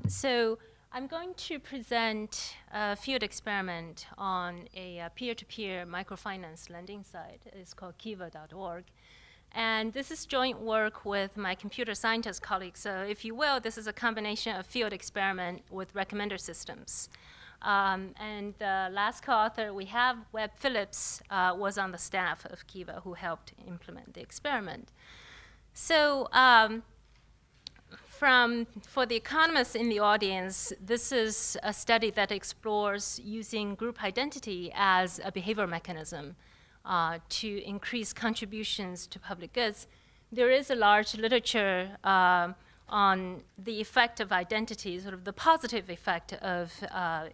So I'm going to present a field experiment on a peer-to-peer microfinance lending site. It's called Kiva.org. And this is joint work with my computer scientist colleagues. So if you will, this is a combination of field experiment with recommender systems. And the last co-author we have, Webb Phillips, was on the staff of Kiva who helped implement the experiment. So for the economists in the audience, this is a study that explores using group identity as a behavior mechanism to increase contributions to public goods. There is a large literature on the effect of identity, sort of the positive effect of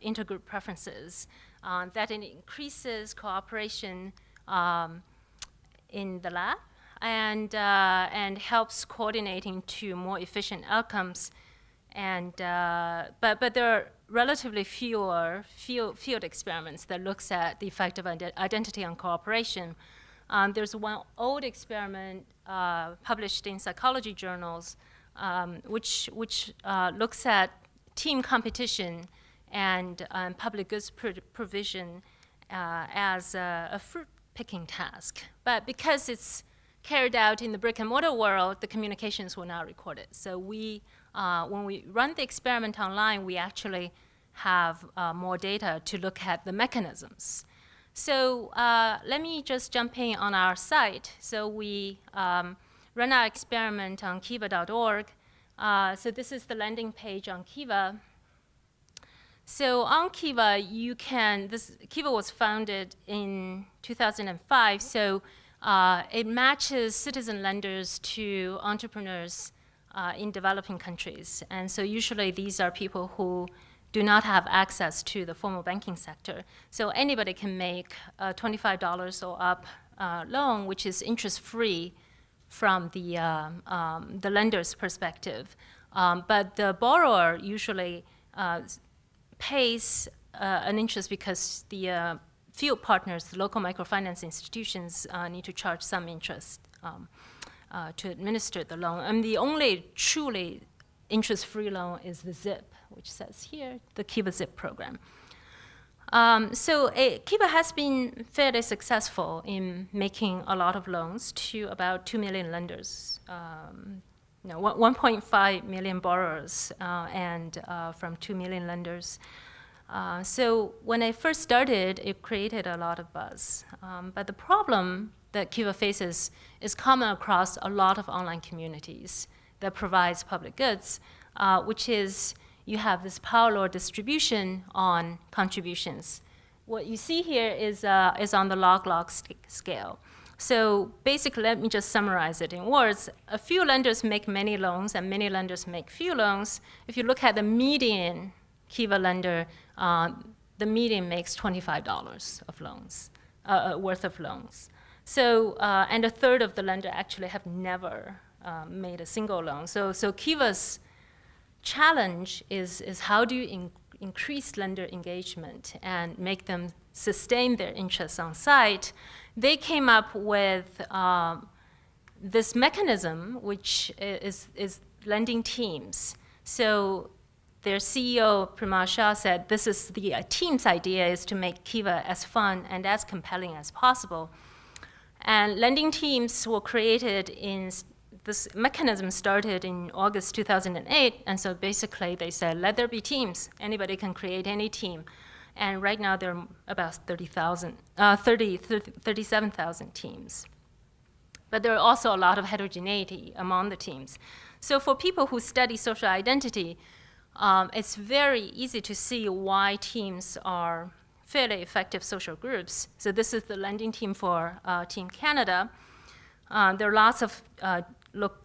intergroup preferences, that it increases cooperation in the lab and helps coordinating to more efficient outcomes. And but there are relatively fewer field experiments that looks at the effect of identity on cooperation. There's one old experiment published in psychology journals, which looks at team competition and public goods provision as a fruit-picking task. But because it's carried out in the brick-and-mortar world, the communications were not recorded. So we, when we run the experiment online, we actually have more data to look at the mechanisms. So let me just jump in on our site. So we run our experiment on Kiva.org. So this is the landing page on Kiva. So on Kiva, Kiva was founded in 2005. So it matches citizen lenders to entrepreneurs in developing countries. And so usually these are people who do not have access to the formal banking sector. So anybody can make a $25 or up loan, which is interest-free from the lender's perspective. But the borrower usually pays an interest because the field partners, the local microfinance institutions, need to charge some interest to administer the loan. And the only truly interest-free loan is the ZIP, which says here, the Kiva ZIP program. So Kiva has been fairly successful in making a lot of loans to about 2 million lenders, 1.5 million borrowers, and from 2 million lenders. So when I first started, it created a lot of buzz. But the problem that Kiva faces is common across a lot of online communities that provides public goods, which is you have this power law distribution on contributions. What you see here is on the log-log scale. So basically, let me just summarize it in words. A few lenders make many loans, and many lenders make few loans. If you look at the median Kiva lender, the median makes $25 of loans, worth of loans. So, and a third of the lender actually have never made a single loan. So Kiva's challenge is how do you increase lender engagement and make them sustain their interests on site. They came up with this mechanism, which is lending teams. So their CEO, Primar Shah, said this is the team's idea is to make Kiva as fun and as compelling as possible. And lending teams were created in this mechanism started in August 2008, and so basically they said, let there be teams. Anybody can create any team. And right now there are about 37,000 teams. But there are also a lot of heterogeneity among the teams. So for people who study social identity, it's very easy to see why teams are fairly effective social groups. So this is the lending team for Team Canada. There are lots of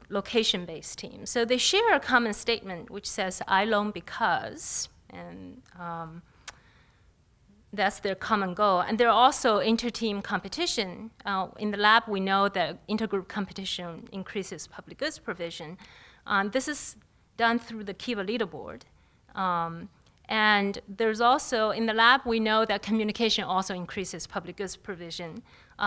location-based teams. So they share a common statement which says, I loan because, and that's their common goal. And there are also inter-team competition. In the lab, we know that intergroup competition increases public goods provision. This is done through the Kiva Leaderboard. And there's also, in the lab, we know that communication also increases public goods provision.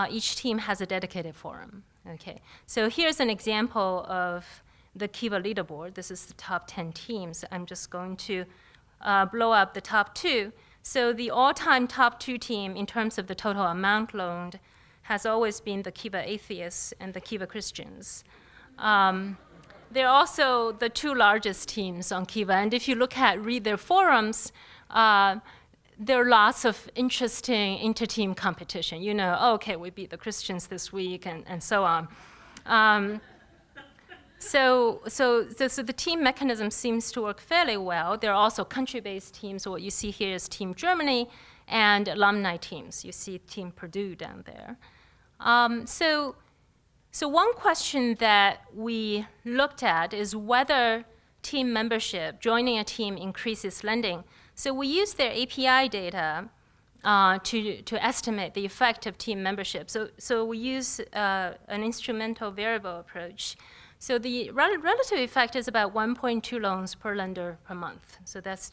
Each team has a dedicated forum. Okay, so here's an example of the Kiva leaderboard. This is the top 10 teams. I'm just going to blow up the top 2. So the all-time top 2 team in terms of the total amount loaned has always been the Kiva Atheists and the Kiva Christians. They're also the 2 largest teams on Kiva. And if you read their forums, there are lots of interesting inter-team competition. You know, oh, okay, we beat the Christians this week, and so on. So the team mechanism seems to work fairly well. There are also country-based teams. So what you see here is Team Germany and alumni teams. You see Team Purdue down there. So one question that we looked at is whether team membership, joining a team, increases lending. So we used their API data to estimate the effect of team membership. So we use an instrumental variable approach. So the relative effect is about 1.2 loans per lender per month. So that's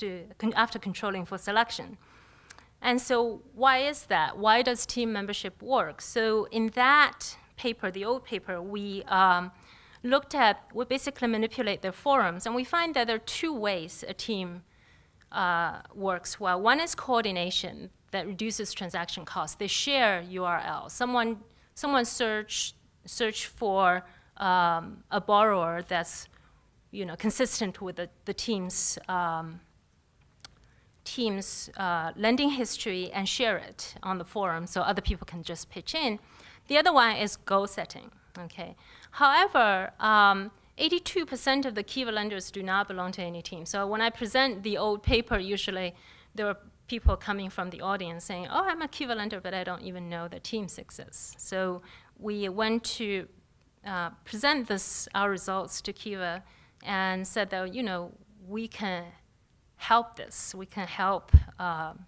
after controlling for selection. And so why is that? Why does team membership work? So in that paper, the old paper, we basically manipulate their forums, and we find that there are 2 ways a team works well. One is coordination that reduces transaction costs. They share URL. Someone search for a borrower that's consistent with the team's lending history and share it on the forum so other people can just pitch in. The other one is goal setting. Okay. However, 82% of the Kiva lenders do not belong to any team. So when I present the old paper, usually there are people coming from the audience saying, oh, I'm a Kiva lender, but I don't even know that teams exist. So we went to present our results to Kiva and said that, we can help this. We can help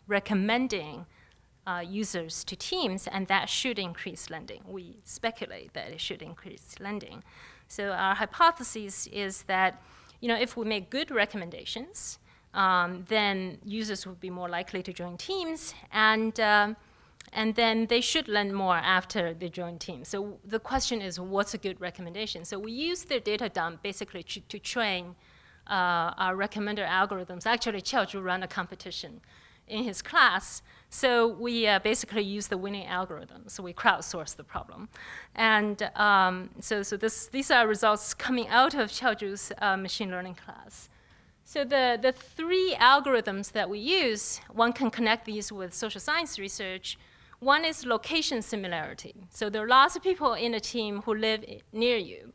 recommending users to teams, and that should increase lending. We speculate that it should increase lending. So our hypothesis is that, if we make good recommendations, then users would be more likely to join teams, and then they should lend more after they join teams. So the question is, what's a good recommendation? So we use their data dump basically to train our recommender algorithms. Actually, Qiao ran a competition in his class. So we basically use the winning algorithm. So we crowdsource the problem. And these are results coming out of Qiao's machine learning class. So the 3 algorithms that we use, one can connect these with social science research. One is location similarity. So there are lots of people in a team who live near you.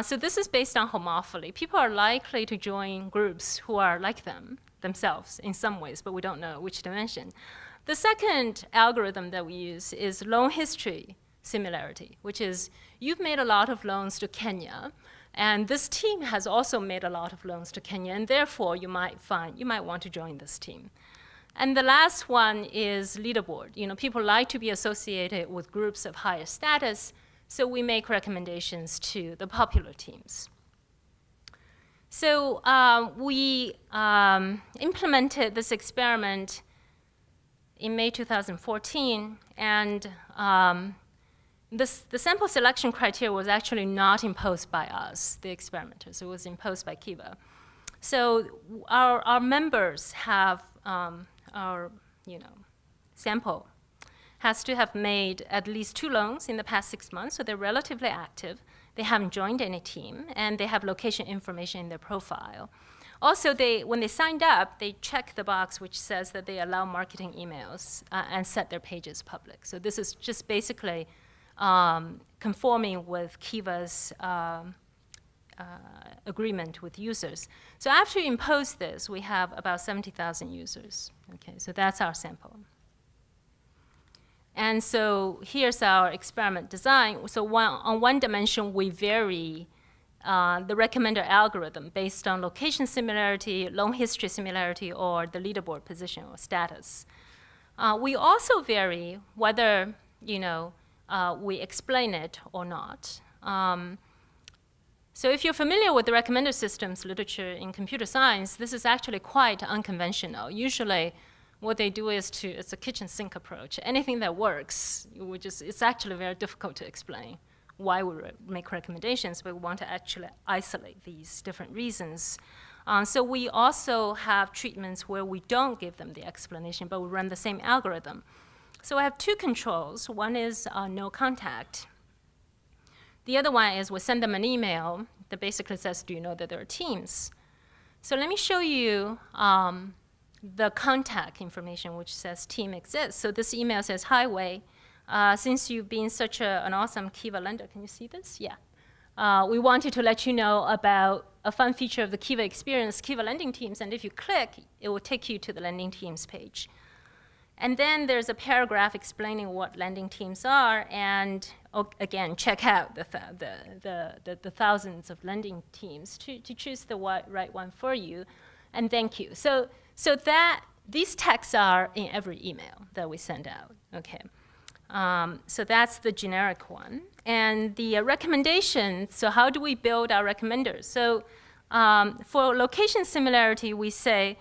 So this is based on homophily. People are likely to join groups who are like themselves in some ways, but we don't know which dimension. The second algorithm that we use is loan history similarity, which is you've made a lot of loans to Kenya, and this team has also made a lot of loans to Kenya, and therefore you might want to join this team. And the last one is leaderboard. People like to be associated with groups of higher status, so we make recommendations to the popular teams. So we implemented this experiment in May 2014, and the sample selection criteria was actually not imposed by us, the experimenters. It was imposed by Kiva. So our members have our sample has to have made at least 2 loans in the past 6 months, so they're relatively active. They haven't joined any team, and they have location information in their profile. Also, when they signed up, they check the box which says that they allow marketing emails and set their pages public. So this is just basically conforming with Kiva's agreement with users. So after you impose this, we have about 70,000 users. Okay, so that's our sample. And so here's our experiment design. So on one dimension, we vary the recommender algorithm based on location similarity, loan history similarity, or the leaderboard position or status. We also vary whether we explain it or not. So if you're familiar with the recommender systems literature in computer science, this is actually quite unconventional. Usually, what they do is it's a kitchen sink approach. Anything that works, it's actually very difficult to explain why we make recommendations, but we want to actually isolate these different reasons. So we also have treatments where we don't give them the explanation, but we run the same algorithm. So I have two controls. One is no contact. The other one is we send them an email that basically says, do you know that there are teams? So let me show you the contact information, which says team exists. So this email says, hi, Wei. Since you've been such an awesome Kiva lender, can you see this? Yeah. We wanted to let you know about a fun feature of the Kiva experience, Kiva lending teams. And if you click, it will take you to the lending teams page. And then there's a paragraph explaining what lending teams are. And again, check out the thousands of lending teams to choose the right one for you. And thank you. So these texts are in every email that we send out. Okay. So that's the generic one. And the recommendation, so how do we build our recommenders? So for location similarity, we say,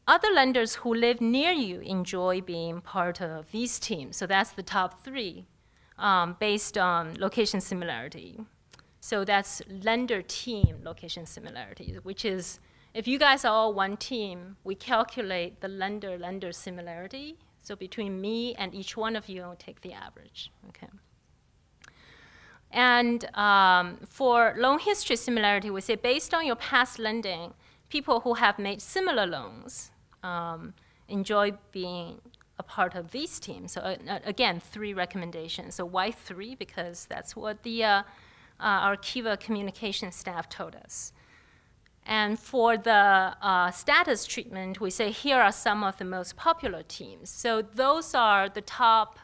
other lenders who live near you enjoy being part of these teams. So that's the top three based on location similarity. So that's lender team location similarity, which is, if you guys are all one team, we calculate the lender-lender similarity. So between me and each one of you, I'll take the average. Okay. And for loan history similarity, we say based on your past lending, people who have made similar loans enjoy being a part of these teams. So again, 3 recommendations. So why 3? Because that's what our Kiva communication staff told us. And for the status treatment, we say here are some of the most popular teams. So those are the top,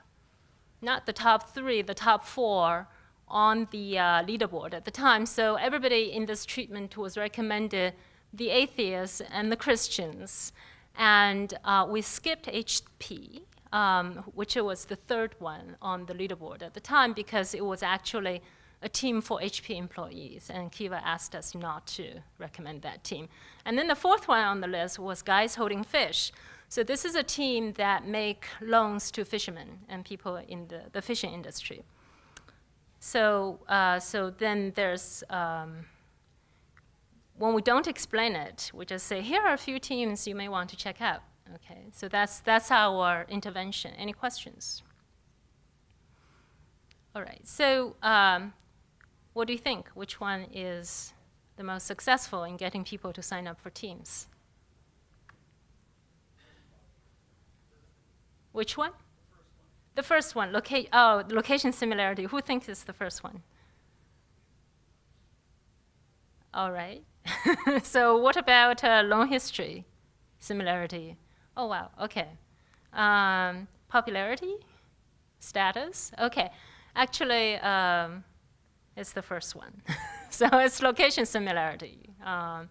not the top 3, the top 4 on the leaderboard at the time. So everybody in this treatment was recommended the atheists and the Christians. And we skipped HP, which was the 3rd one on the leaderboard at the time, because it was actually a team for HP employees, and Kiva asked us not to recommend that team. And then the 4th one on the list was guys holding fish. So this is a team that make loans to fishermen and people in the fishing industry. So then there's, when we don't explain it, we just say, here are a few teams you may want to check out. Okay, so that's our intervention. Any questions? All right, so what do you think? Which one is the most successful in getting people to sign up for teams? Which one? The first one. Location similarity. Who thinks it's the first one? All right. So what about loan history similarity? Oh, wow. OK. Popularity? Status? OK. Actually, it's the first one. So it's location similarity. I'll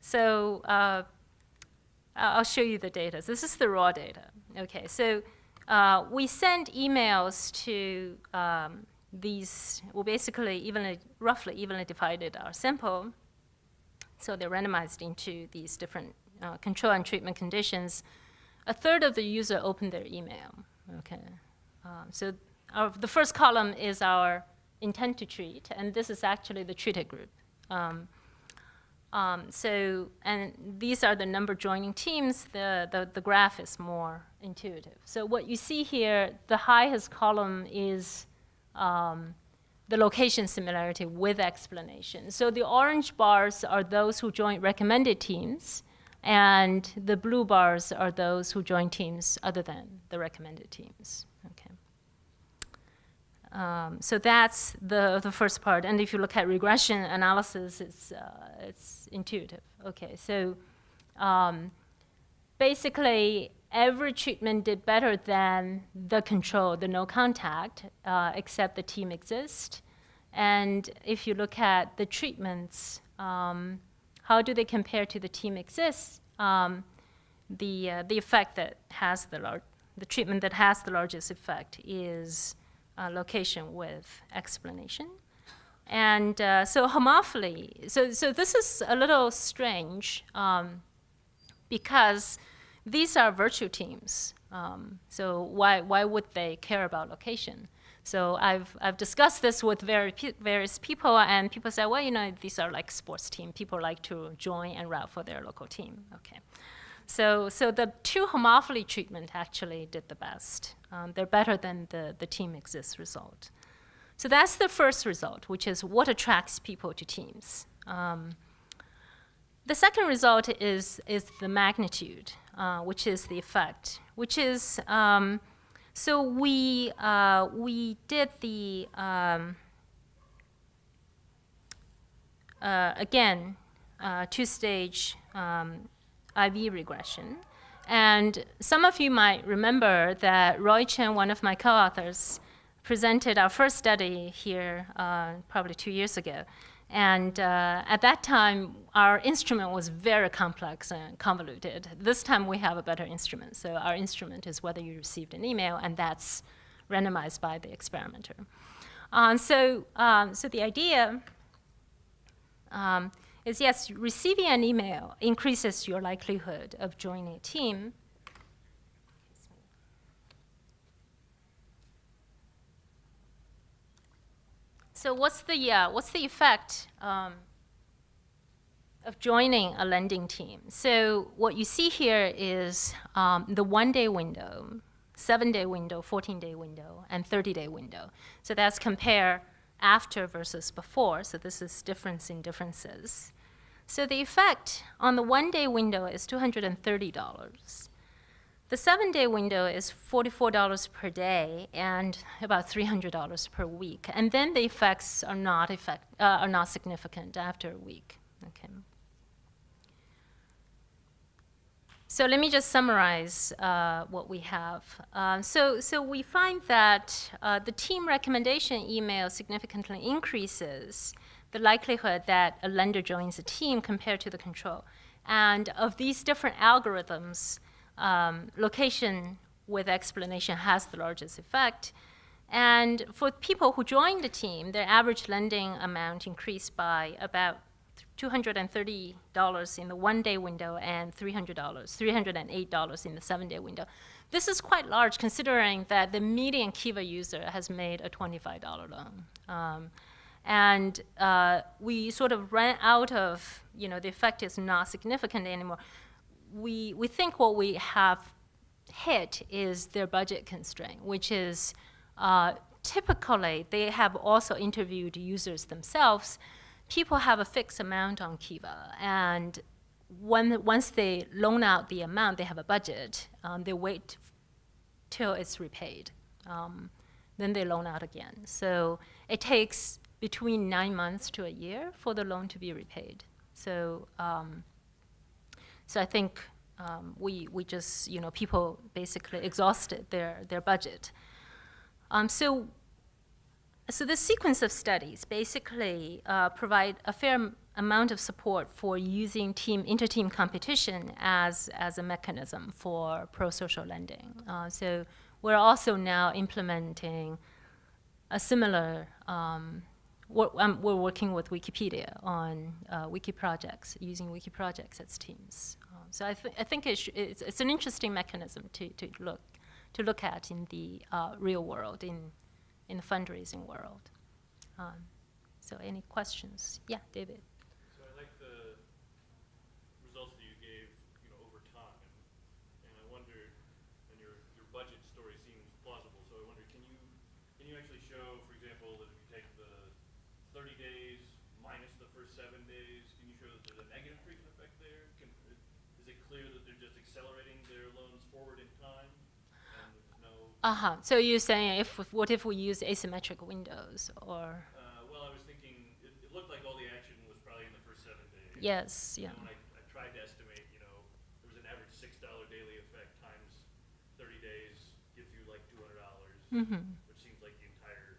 show you the data. This is the raw data. OK, so we send emails to these. We basically roughly evenly divided our sample. So they're randomized into these different control and treatment conditions. A third of the user opened their email. OK, so the first column is our intent to treat, and this is actually the treated group. And these are the number joining teams. The graph is more intuitive. So what you see here, the highest column is the location similarity with explanation. So the orange bars are those who joined recommended teams, and the blue bars are those who joined teams other than the recommended teams. Okay. So that's the first part. And if you look at regression analysis, it's intuitive. Okay, so basically, every treatment did better than the control, the no contact, except the team exists. And if you look at the treatments, how do they compare to the team exists? The effect that has the treatment that has the largest effect is location with explanation. And so homophily, so this is a little strange because these are virtue teams. So why would they care about location? So I've discussed this with various people, and people say, well, you know, these are like sports team. People like to join and route for their local team. Okay. So the two homophily treatment actually did the best. They're better than the team exists result. So that's the first result, which is what attracts people to teams. The second result is the magnitude, which is the effect, which is, so we did the, again, two-stage IV regression. And some of you might remember that Roy Chen, one of my co-authors, presented our first study here probably 2 years ago. And at that time, our instrument was very complex and convoluted. This time, we have a better instrument. So our instrument is whether you received an email, and that's randomized by the experimenter. So the idea is, yes, receiving an email increases your likelihood of joining a team. So what's the effect of joining a lending team? So what you see here is the 1-day window, 7-day window, 14-day window, and 30-day window. So that's compare after versus before. So this is difference in differences. So the effect on the 1-day window is $230. The 7-day window is $44 per day and about $300 per week. And then the effects are not significant after a week. Okay. So let me just summarize what we have. So we find that the team recommendation email significantly increases the likelihood that a lender joins a team compared to the control. And of these different algorithms, location with explanation has the largest effect. And for people who joined the team, their average lending amount increased by about $230 in the 1-day window and $308 in the 7-day window. This is quite large considering that the median Kiva user has made a $25 loan. And we sort of ran out of, the effect is not significant anymore. We think what we have hit is their budget constraint, which is typically they have also interviewed users themselves. People have a fixed amount on Kiva, and once they loan out the amount, they have a budget. They wait till it's repaid. Then they loan out again. So it takes between 9 months to a year for the loan to be repaid. So I think we just, people basically exhausted their budget. So this sequence of studies basically provide a fair amount of support for using inter-team competition as a mechanism for pro-social lending. So we're also now implementing a similar, we're working with Wikipedia on wiki projects, using wiki projects as teams. So I think it's an interesting mechanism to look at in the real world, in the fundraising world. So any questions? Yeah, David. So I like the results that you gave, over time, and I wondered, and your budget story seems plausible. So I wonder, can you actually show, for example, that if you take the 30 days minus the first 7 days, can you show that there's a negative treatment effect there? Is it clear that they're just accelerating their loans forward in time? So you're saying what if we use asymmetric windows, or? Well, I was thinking it looked like all the action was probably in the first 7 days. Yes, yeah. And when I tried to estimate, there was an average $6 daily effect times 30 days gives you like $200, which seems like the entire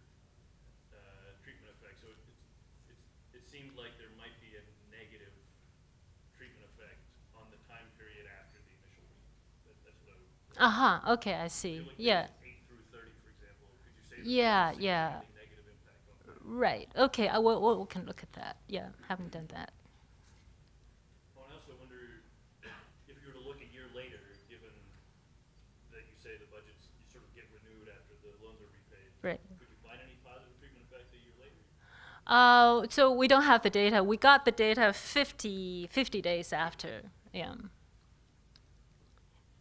treatment effect. So it seemed like there might be a negative treatment effect on the time period after the initial week. That's what I was. Okay, I see. Yeah. Yeah. Negative impact on that. Right. Okay. We can look at that. Yeah. Haven't done that. Well, I also wonder if you were to look a year later, given that you say the budgets sort of get renewed after the loans are repaid. Right. Could you So we don't have the data. We got the data 50 days after. Yeah.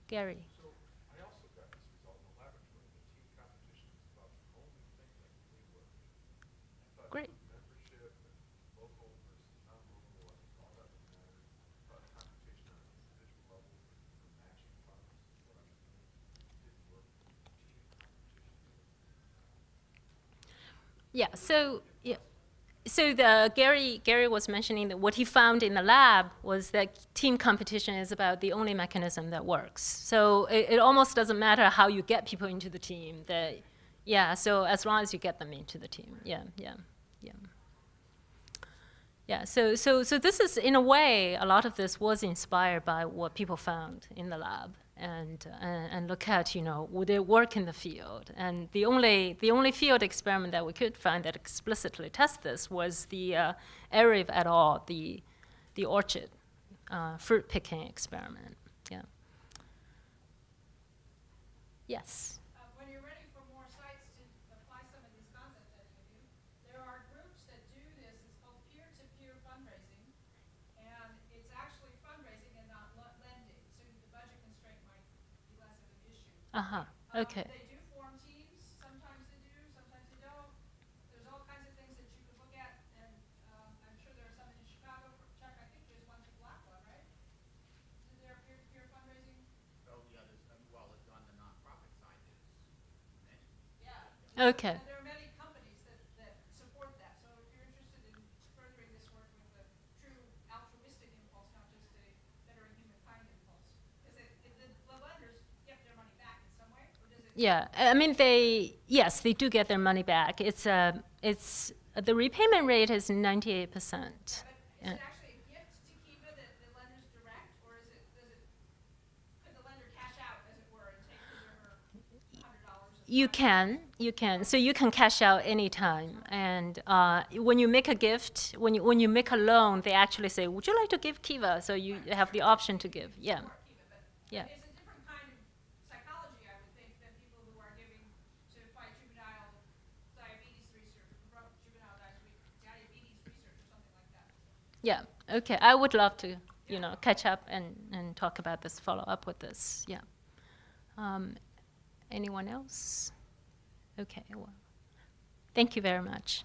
Gary. So I also got this result in the laboratory. The team competition is about the only thing that really worked. I thought Great. membership and local versus non-local, I think all that would matter. I thought competition on an individual level for matching funds is what I was doing. Didn't work. Team competition. Yeah. So yeah. So Gary was mentioning that what he found in the lab was that team competition is about the only mechanism that works. So it almost doesn't matter how you get people into the team. Yeah. So as long as you get them into the team. Yeah. So this is, in a way, a lot of this was inspired by what people found in the lab, and look at, would it work in the field? And the only field experiment that we could find that explicitly tests this was the Ariv et al., the orchard fruit picking experiment. Yeah. Yes. When you're ready for more sites to apply some of these concepts that you do, there are groups that do this. It's called peer-to-peer fundraising, and it's actually fundraising and not lending. So the budget constraint might be less of an issue. Okay. They do form teams. Sometimes they do, sometimes they don't. There's all kinds of things that you could look at, and I'm sure there are some in Chicago. Chuck, I think there's one for Blackwood, right? Is there peer-to-peer fundraising? Oh, yeah, there's, well, on the nonprofit side, there's many. Yeah. Okay. And there are many companies that support that. So if you're interested in furthering this work with a true altruistic impulse, not just a bettering humankind impulse, because the lenders get their money back in some way, or does it? Yeah, I mean, yes, they do get their money back. It's the repayment rate is 98%. But is it actually a gift to Kiva that the lenders direct, or could the lender cash out, as it were, and take his or her $100? You can. So you can cash out anytime. And when you make a gift, when you make a loan, they actually say, "Would you like to give Kiva?" So you have the option to give. Yeah. Support Kiva, but Yeah. it's a different kind of psychology, I would think, than people who are giving to fight juvenile diabetes research, juvenile diabetes research, or something like that. Yeah. Okay. I would love to, catch up and talk about this, follow up with this. Yeah. Anyone else? Okay. Well, thank you very much.